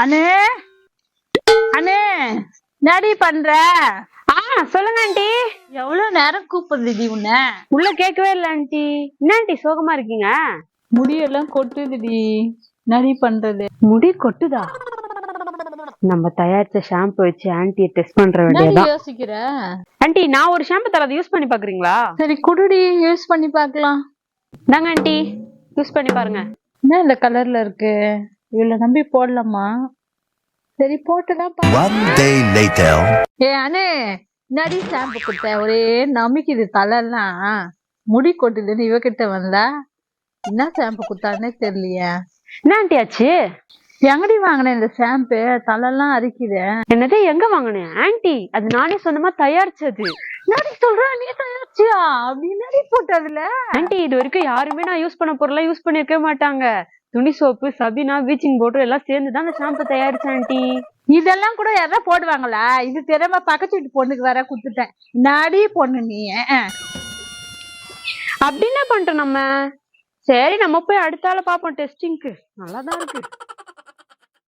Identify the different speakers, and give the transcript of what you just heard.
Speaker 1: அனு அனு என்னடி பண்ற?
Speaker 2: சொல்லுங்க ஆண்டி.
Speaker 1: எவ்வளவு நேரம் கூப்பிடுறதுடி உன்ன?
Speaker 2: உள்ள கேட்கவே இல்ல ஆண்டி. என்ன ஆண்டி சோகமா இருக்கீங்க?
Speaker 1: முடியெல்லாம் கொட்டுதுடி. என்னடி பண்றது?
Speaker 2: முடி கொட்டுதா? நம்ம தயாரிச்ச ஷாம்பு வச்சு ஆன்டியை டெஸ்ட் பண்ற
Speaker 1: என்னடி
Speaker 2: வேண்டியதான்.
Speaker 1: யோசிக்கிற?
Speaker 2: ஆண்டி நான் ஒரு ஷாம்பு தரது யூஸ் பண்ணி பாக்குறீங்களா?
Speaker 1: சரி குடுடி, யூஸ் பண்ணி பார்க்கலாம்.
Speaker 2: இந்தாங்க ஆண்டி, யூஸ் பண்ணி பாருங்க.
Speaker 1: என்ன இந்த கலர்ல இருக்கு? இவ்வளவு நம்பி போடலாமா? சரி போட்டுதான் பாரு.
Speaker 3: One day later.
Speaker 1: அனு, என்னடி ஷாம்பு கொடுத்த? ஒரே நமிக்குது தலைலாம். முடி கொட்டுதுன்னு இவகிட்ட வந்தா என்ன ஷாம்பு கொடுத்தானே தெரியலையே.
Speaker 2: என்ன ஆண்டி ஆச்சு?
Speaker 1: எங்கடி வாங்கினேன் இந்த ஷாம்பு? தலைலாம் அரிக்குது.
Speaker 2: என்னது எங்க வாங்கினேன் ஆண்டி? அது நானே சொந்தமா தயாரிச்சது.
Speaker 1: என்னடி சொல்ற? நீ தயாரிச்சியா? அப்படி என்னடி போட்டு அதுல?
Speaker 2: ஆண்டி இது வரைக்கும் யாருமே நான் யூஸ் பண்ண பொருளா யூஸ் பண்ணிருக்கவே மாட்டாங்க. துணி சோப்பு, சபினா, பீச்சிங் பவுடர் எல்லாம் சேர்ந்துதான் அந்த ஷாம்பு தயாரிச்சேன் ஆண்டி.
Speaker 1: இதெல்லாம் கூட யாராவது போடுவாங்களா? இது தெரியாம பக்கத்து வீட்டு பொண்ணுக்கு வேற குடுத்துட்டேன். நாடி பொண்ணு நீ.
Speaker 2: அப்படி என்ன பண்ணிட்டோம் நம்ம? சரி நம்ம போய் அடுத்த ஆளை பாப்போம் டெஸ்டிங்க்கு. நல்லாதான் இருக்கு.